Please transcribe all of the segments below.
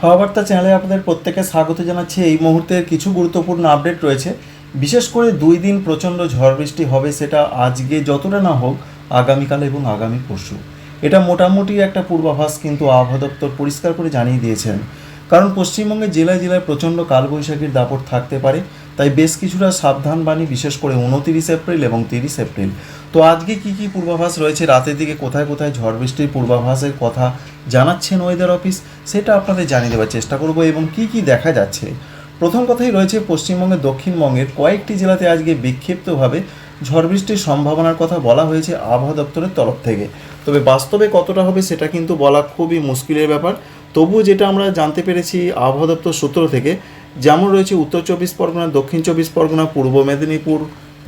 হাওয়া বার্তা চ্যানেলে আপনাদের প্রত্যেকে স্বাগত জানাচ্ছি। এই মুহূর্তের কিছু গুরুত্বপূর্ণ আপডেট রয়েছে। বিশেষ করে 2 দিন প্রচণ্ড ঝড় বৃষ্টি হবে, সেটা আজকে যতটা না হোক আগামীকাল এবং আগামী পরশু। এটা মোটামুটি একটা পূর্বাভাস কিন্তু আবহাওয়া দপ্তর পরিষ্কার করে জানিয়ে দিয়েছেন। কারণ পশ্চিমবঙ্গের জেলায় জেলায় প্রচণ্ড কালবৈশাখীর দাপট থাকতে পারে, তাই বেশ কিছুটা সাবধান বাণী, বিশেষ করে 29 এপ্রিল এবং 30 এপ্রিল। তো আজকে কি পূর্বাভাস রয়েছে, রাতের দিকে কোথায় কোথায় ঝড় বৃষ্টির পূর্বাভাসের কথা জানাচ্ছেন ওয়েদার অফিস, সেটা আপনাদের জানিয়ে দেওয়ার চেষ্টা করব এবং কি দেখা যাচ্ছে। প্রথম কথাই রয়েছে পশ্চিমবঙ্গের দক্ষিণবঙ্গের কয়েকটি জেলাতে আজকে বিক্ষিপ্তভাবে ঝড় বৃষ্টির সম্ভাবনার কথা বলা হয়েছে আবহাওয়া দপ্তরের তরফ থেকে। তবে বাস্তবে কতটা হবে সেটা কিন্তু বলা খুবই মুশকিলের ব্যাপার। তবুও যেটা আমরা জানতে পেরেছি আবহাওয়া দপ্তর সূত্র থেকে, যেমন রয়েছে উত্তর 24 পরগনা, দক্ষিণ 24 পরগনা, পূর্ব মেদিনীপুর,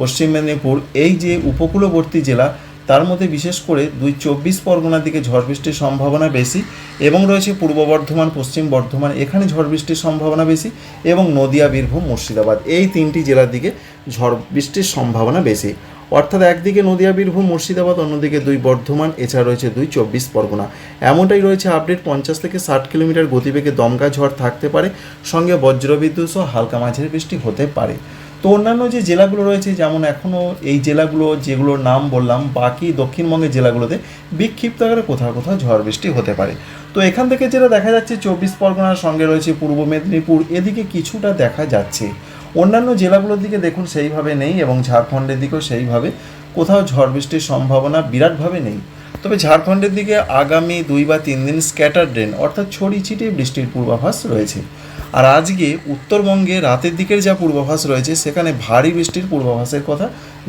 পশ্চিম মেদিনীপুর, এই যে উপকূলবর্তী জেলা, তার মধ্যে বিশেষ করে 24 পরগনার দিকে ঝড় বৃষ্টির সম্ভাবনা বেশি, এবং রয়েছে পূর্ব বর্ধমান, পশ্চিম বর্ধমান, এখানে ঝড় বৃষ্টির সম্ভাবনা বেশি, এবং নদিয়া, বীরভূম, মুর্শিদাবাদ, এই 3টি জেলার দিকে ঝড় বৃষ্টির সম্ভাবনা বেশি। অর্থাৎ একদিকে নদিয়া, বীরভূম, মুর্শিদাবাদ, অন্যদিকে 2 বর্ধমান, এছাড়া রয়েছে 24 পরগনা। এমনটাই রয়েছে আপডেট। 50 থেকে 60 কিলোমিটার গতিবেগে দমকা ঝড় থাকতে পারে, সঙ্গে বজ্রবিদ্যুৎ সহ হালকা মাঝারি বৃষ্টি হতে পারে। তো অন্যান্য যে জেলাগুলো রয়েছে, যেমন এখনও এই জেলাগুলো যেগুলোর নাম বললাম, বাকি দক্ষিণবঙ্গের জেলাগুলোতে বিক্ষিপ্ত আকারে কোথাও কোথাও ঝড় বৃষ্টি হতে পারে। তো এখান থেকে যেটা দেখা যাচ্ছে 24 পরগনার সঙ্গে রয়েছে পূর্ব মেদিনীপুর, এদিকে কিছুটা দেখা যাচ্ছে। অন্যান্য জেলাগুলোর দিকে দেখুন সেইভাবে নেই, এবং ঝাড়খণ্ডের দিকেও সেইভাবে কোথাও ঝড় বৃষ্টির সম্ভাবনা বিরাটভাবে নেই। তবে ঝাড়খণ্ডের দিকে আগামী 2 বা 3 দিন স্ক্যাটার ড্রেন অর্থাৎ ছড়িয়ে ছিটিয়ে বৃষ্টির পূর্বাভাস রয়েছে। আর আজকে উত্তরবঙ্গে রাতের দিকের যা পূর্বাভাস রয়েছে, সেখানে ভারী বৃষ্টির পূর্বাভাসের কথা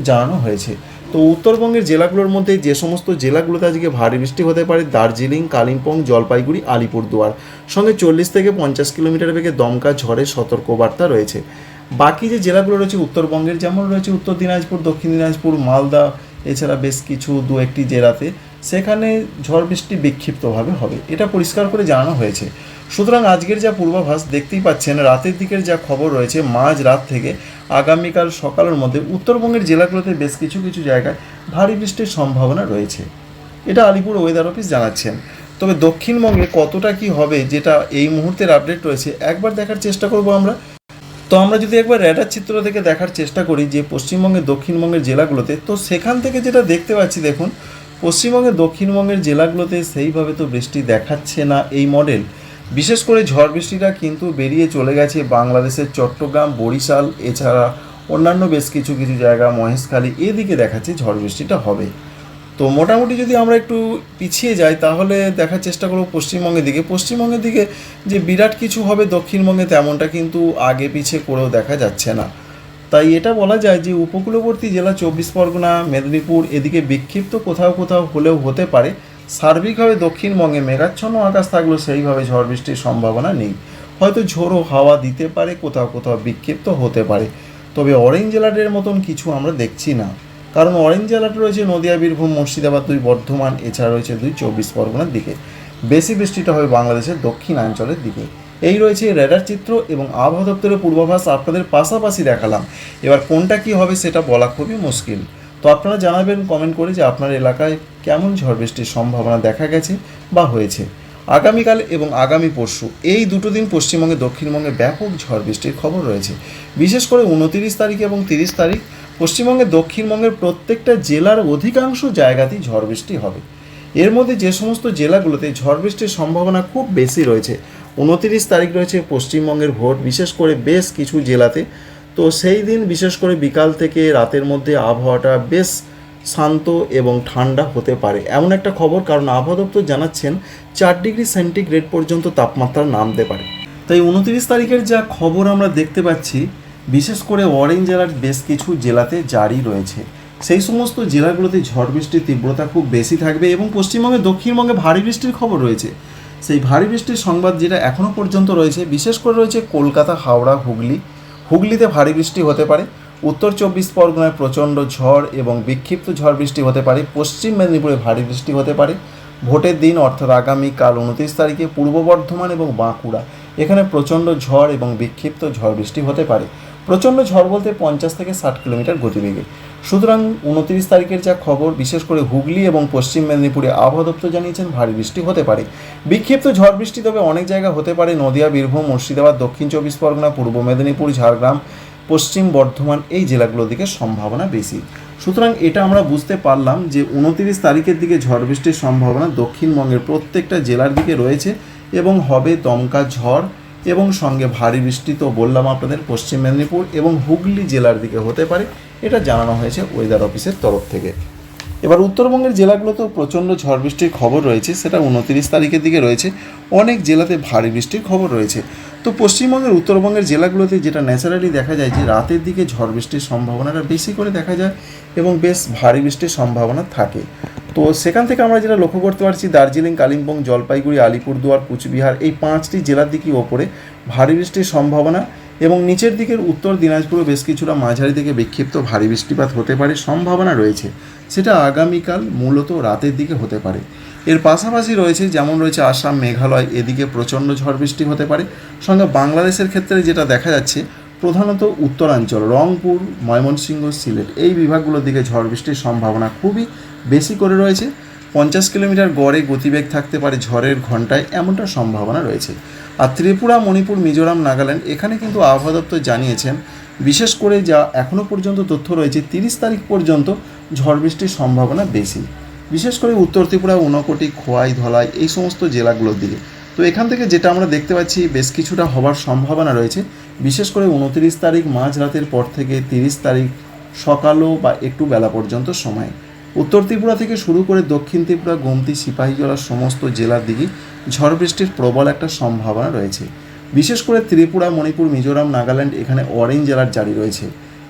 জানানো হয়েছে। তো উত্তরবঙ্গের জেলাগুলোর মধ্যে যে সমস্ত জেলাগুলোতে আজকে ভারী বৃষ্টি হতে পারে, দার্জিলিং, কালিম্পং, জলপাইগুড়ি, আলিপুরদুয়ার, সঙ্গে 40 থেকে 50 কিলোমিটার বেগে দমকা ঝড়ের সতর্কবার্তা রয়েছে। বাকি যে জেলাগুলো রয়েছে উত্তরবঙ্গের, যেমন রয়েছে উত্তর দিনাজপুর, দক্ষিণ দিনাজপুর, মালদা, এছাড়া বেশ কিছু 2-1টি জেলাতে, সেখানে ঝড় বৃষ্টি বিক্ষিপ্তভাবে হবে, এটা পরিষ্কার করে জানানো হয়েছে। সুতরাং আজকের যা পূর্বাভাস দেখতেই পাচ্ছেন, রাতের দিকের যা খবর রয়েছে, মাঝ রাত থেকে আগামীকাল সকালের মধ্যে উত্তরবঙ্গের জেলাগুলোতে বেশ কিছু জায়গায় ভারী বৃষ্টির সম্ভাবনা রয়েছে, এটা আলিপুর ওয়েদার অফিস জানাচ্ছেন। তবে দক্ষিণবঙ্গে কতটা কি হবে, যেটা এই মুহূর্তের আপডেট রয়েছে, একবার দেখার চেষ্টা করব আমরা। তো আমরা যদি একবার র্যাডার চিত্র থেকে দেখার চেষ্টা করি যে পশ্চিমবঙ্গের দক্ষিণবঙ্গের জেলাগুলোতে, তো সেখান থেকে যেটা দেখতে পাচ্ছি, দেখুন পশ্চিমবঙ্গের দক্ষিণবঙ্গের জেলাগুলোতে সেইভাবে তো বৃষ্টি দেখাচ্ছে না এই মডেল। বিশেষ করে ঝড় বৃষ্টিটা কিন্তু বেরিয়ে চলে গেছে বাংলাদেশের চট্টগ্রাম, বরিশাল, এছাড়া অন্যান্য বেশ কিছু জায়গা, মহেশখালী, এদিকে দেখাচ্ছে ঝড় বৃষ্টিটা হবে। তো মোটামুটি যদি আমরা একটু পিছিয়ে যাই, তাহলে দেখার চেষ্টা করব পশ্চিমবঙ্গের দিকে যে বিরাট কিছু হবে দক্ষিণবঙ্গে, তেমনটা কিন্তু আগে পিছিয়ে করেও দেখা যাচ্ছে না। তাই এটা বলা যায় যে উপকূলবর্তী জেলা 24 পরগনা, মেদিনীপুর, এদিকে বিক্ষিপ্ত কোথাও কোথাও হলেও হতে পারে। সার্বিকভাবে দক্ষিণবঙ্গে মেঘাচ্ছন্ন আকাশ থাকলেও সেইভাবে ঝড় বৃষ্টির সম্ভাবনা নেই। হয়তো ঝোড়ো হাওয়া দিতে পারে, কোথাও কোথাও বিক্ষিপ্ত হতে পারে। তবে অরেঞ্জ অ্যালার্টের মতন কিছু আমরা দেখছি না, কারণ অরেঞ্জ অ্যালার্ট রয়েছে নদিয়া, বীরভূম, মুর্শিদাবাদ, 2 বর্ধমান, এছাড়া রয়েছে 24 পরগনার দিকে। বেশি বৃষ্টিটা হবে বাংলাদেশের দক্ষিণাঞ্চলের দিকে। এই রয়েছে রেডার চিত্র এবং আবহাওয়া দপ্তরের পূর্বাভাস আপনাদের পাশাপাশি দেখালাম। এবার কোনটা কি হবে সেটা বলা খুবই মুশকিল। তো আপনারা জানাবেন কমেন্ট করে যে আপনার এলাকায় কেমন ঝড় বৃষ্টির সম্ভাবনা দেখা গেছে বা হয়েছে। আগামীকাল এবং আগামী পরশু এই 2 দিন পশ্চিমবঙ্গে দক্ষিণবঙ্গে ব্যাপক ঝড় বৃষ্টির খবর রয়েছে। বিশেষ করে 29 তারিখ এবং 30 তারিখ পশ্চিমবঙ্গের দক্ষিণবঙ্গের প্রত্যেকটা জেলার অধিকাংশ জায়গাতেই ঝড় বৃষ্টি হবে। এর মধ্যে যে সমস্ত জেলাগুলোতে ঝড় বৃষ্টির সম্ভাবনা খুব বেশি রয়েছে, 29 তারিখ রয়েছে পশ্চিমবঙ্গের ভোট, বিশেষ করে বেশ কিছু জেলাতে। তো সেই দিন বিশেষ করে বিকাল থেকে রাতের মধ্যে আবহাওয়াটা বেশ শান্ত এবং ঠান্ডা হতে পারে, এমন একটা খবর। কারণ আবহাওয়া দপ্তর জানাচ্ছেন 4 ডিগ্রি সেন্টিগ্রেড পর্যন্ত তাপমাত্রা নামতে পারে। তাই 29 তারিখের যা খবর আমরা দেখতে পাচ্ছি, বিশেষ করে অরেঞ্জ অ্যালার্ট বেশ কিছু জেলাতে জারি রয়েছে। সেই সমস্ত জেলাগুলোতে ঝড় বৃষ্টির তীব্রতা খুব বেশি থাকবে, এবং পশ্চিমবঙ্গে দক্ষিণবঙ্গে ভারী বৃষ্টির খবর রয়েছে। সেই ভারী বৃষ্টির সংবাদ যেটা এখনও পর্যন্ত রয়েছে, বিশেষ করে রয়েছে কলকাতা, হাওড়া, হুগলিতে ভারী বৃষ্টি হতে পারে। উত্তর 24 পরগনায় প্রচণ্ড ঝড় এবং বিক্ষিপ্ত ঝড় বৃষ্টি হতে পারে। পশ্চিম মেদিনীপুরে ভারী বৃষ্টি হতে পারে। ভোটের দিন অর্থাৎ আগামীকাল 29 তারিখে পূর্ব বর্ধমান এবং বাঁকুড়া, এখানে প্রচণ্ড ঝড় এবং বিক্ষিপ্ত ঝড় বৃষ্টি হতে পারে। প্রচণ্ড ঝড় বলতে 50 থেকে 60 কিলোমিটার গতিবেগে। সুতরাং 29 তারিখের যা খবর, বিশেষ করে হুগলি এবং পশ্চিম মেদিনীপুরে আবহাওয়া দপ্তর জানিয়েছেন ভারী বৃষ্টি হতে পারে। বিক্ষিপ্ত ঝড় বৃষ্টি তবে অনেক জায়গা হতে পারে। নদিয়া, বীরভূম, মুর্শিদাবাদ, দক্ষিণ 24 পরগনা, পূর্ব মেদিনীপুর, ঝাড়গ্রাম, পশ্চিম বর্ধমান এই জেলাগুলোর দিকে সম্ভাবনা বেশি। সুতরাং এটা আমরা বুঝতে পারলাম যে 29 তারিখের দিকে ঝড় বৃষ্টির সম্ভাবনা দক্ষিণবঙ্গের প্রত্যেকটা জেলার দিকে রয়েছে এবং হবে দমকা ঝড় এবং সঙ্গে ভারী বৃষ্টি। তো বললাম আপনাদের পশ্চিম মেদিনীপুর এবং হুগলি জেলার দিকে হতে পারে, এটা জানানো হয়েছে ওয়েদার অফিসের তরফ থেকে। এবার উত্তরবঙ্গের জেলাগুলোতেও প্রচণ্ড ঝড় বৃষ্টির খবর রয়েছে, সেটা 29 তারিখের দিকে রয়েছে। অনেক জেলাতে ভারী বৃষ্টির খবর রয়েছে। তো পশ্চিমবঙ্গের উত্তরবঙ্গের জেলাগুলোতে যেটা ন্যাচারালি দেখা যায় যে রাতের দিকে ঝড় বৃষ্টির সম্ভাবনাটা বেশি করে দেখা যায় এবং বেশ ভারী বৃষ্টির সম্ভাবনা থাকে। তো সেখান থেকে আমরা যেটা লক্ষ্য করতে পারছি, দার্জিলিং, কালিম্পং, জলপাইগুড়ি, আলিপুরদুয়ার, কুচবিহার এই 5টি জেলার দিকে ওপরে ভারী বৃষ্টির সম্ভাবনা এবং নিচের দিকের উত্তর দিনাজপুরে বেশ কিছুটা মাঝারি থেকে বিক্ষিপ্ত ভারী বৃষ্টিপাত হতে পারে সম্ভাবনা রয়েছে। সেটা আগামীকাল মূলত রাতের দিকে হতে পারে। এর পাশাপাশি রয়েছে যেমন রয়েছে আসাম, মেঘালয়, এদিকে প্রচণ্ড ঝড় বৃষ্টি হতে পারে। সঙ্গে বাংলাদেশের ক্ষেত্রে যেটা দেখা যাচ্ছে প্রধানত উত্তরাঞ্চল, রংপুর, ময়মনসিংহ, সিলেট এই বিভাগগুলোর দিকে ঝড় বৃষ্টির সম্ভাবনা খুবই বেশি করে রয়েছে। 50 কিলোমিটার গড়ে গতিবেগ থাকতে পারে ঝড়ের ঘন্টায়, এমনটা সম্ভাবনা রয়েছে। আর ত্রিপুরা, মণিপুর, মিজোরাম, নাগাল্যান্ড এখানে কিন্তু আবহাওয়া দপ্তর জানিয়েছেন, বিশেষ করে যা এখনও পর্যন্ত তথ্য রয়েছে 30 তারিখ পর্যন্ত ঝড় বৃষ্টির সম্ভাবনা বেশি, বিশেষ করে উত্তর ত্রিপুরা, ঊনকোটি, খোয়াই, ধলাই এই সমস্ত জেলাগুলোর দিকে। তো এখান থেকে যেটা আমরা দেখতে পাচ্ছি বেশ কিছুটা হবার সম্ভাবনা রয়েছে, বিশেষ করে 29 তারিখ মাঝরাতের পর থেকে 30 তারিখ সকালও বা একটু বেলা পর্যন্ত সময়। উত্তর ত্রিপুরা থেকে শুরু করে দক্ষিণ ত্রিপুরা, গোমতি, সিপাহীজলার সমস্ত জেলার দিকে ঝড় বৃষ্টির প্রবল একটা সম্ভাবনা রয়েছে। বিশেষ করে ত্রিপুরা, মণিপুর, মিজোরাম, নাগাল্যান্ড এখানে অরেঞ্জ অ্যালার্ট জারি রয়েছে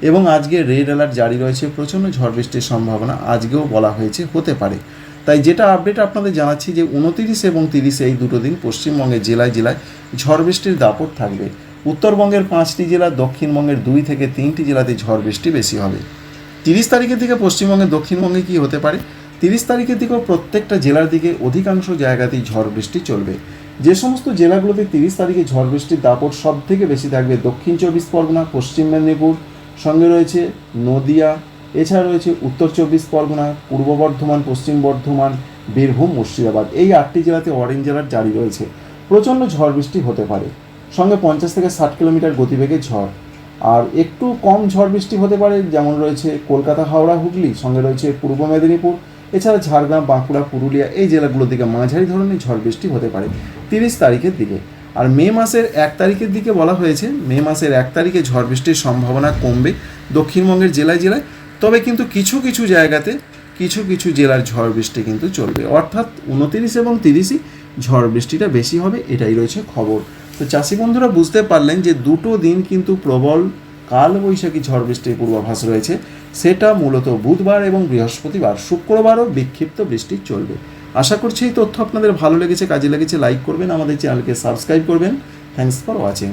এবং আজকে রেড অ্যালার্ট জারি রয়েছে। প্রচণ্ড ঝড় বৃষ্টির সম্ভাবনা আজকেও বলা হয়েছে হতে পারে। তাই যেটা আপডেট আপনাদের জানাচ্ছি যে 29 এবং 30 এই দুটো দিন পশ্চিমবঙ্গের জেলায় জেলায় ঝড় বৃষ্টির দাপট থাকবে। উত্তরবঙ্গের 5টি জেলা, দক্ষিণবঙ্গের 2 থেকে 3টি জেলাতে ঝড় বৃষ্টি বেশি হবে। 30 তারিখের দিকে পশ্চিমবঙ্গের দক্ষিণবঙ্গে কী হতে পারে, 30 তারিখের দিকেও প্রত্যেকটা জেলার দিকে অধিকাংশ জায়গাতেই ঝড় বৃষ্টি চলবে। যে সমস্ত জেলাগুলোতে 30 তারিখে ঝড় বৃষ্টির দাপট সব থেকে বেশি থাকবে, দক্ষিণ 24 পরগনা, পশ্চিম মেদিনীপুর, সঙ্গে রয়েছে নদিয়া, এছাড়া রয়েছে উত্তর 24 পরগনা, পূর্ব বর্ধমান, পশ্চিম বর্ধমান, বীরভূম, মুর্শিদাবাদ এই 8টি জেলাতে অরেঞ্জ অ্যালার্ট জারি রয়েছে। প্রচণ্ড ঝড় বৃষ্টি হতে পারে, সঙ্গে 50 থেকে 60 কিলোমিটার গতিবেগে ঝড়। আর একটু কম ঝড় বৃষ্টি হতে পারে, যেমন রয়েছে কলকাতা, হাওড়া, হুগলি, সঙ্গে রয়েছে পূর্ব মেদিনীপুর, এছাড়া ঝাড়গ্রাম, বাঁকুড়া, পুরুলিয়া এই জেলাগুলোর দিকে মাঝারি ধরনের ঝড় বৃষ্টি হতে পারে 30 তারিখের দিকে। আর মে মাসের 1 তারিখের দিকে বলা হয়েছে, মে মাসের 1 তারিখে ঝড় বৃষ্টির সম্ভাবনা কমবে দক্ষিণবঙ্গের জেলায় জেলায়। তবে কিন্তু কিছু কিছু জায়গাতে কিছু কিছু জেলার ঝড় বৃষ্টি কিন্তু চলবে, অর্থাৎ 29 এবং 30ই ঝড় বৃষ্টিটা বেশি হবে, এটাই রয়েছে খবর। তো চাষি বন্ধুরা বুঝতে পারলেন যে দুটো দিন কিন্তু প্রবল কালবৈশাখী ঝড় বৃষ্টির পূর্বাভাস রয়েছে, সেটা মূলত বুধবার এবং বৃহস্পতিবার। শুক্রবারও বিক্ষিপ্ত বৃষ্টি চলবে। আশা করছি এই তথ্য আপনাদের ভালো লেগেছে, কাজে লেগেছে। লাইক করবেন, আমাদের চ্যানেলকে সাবস্ক্রাইব করবেন। Thanks for watching.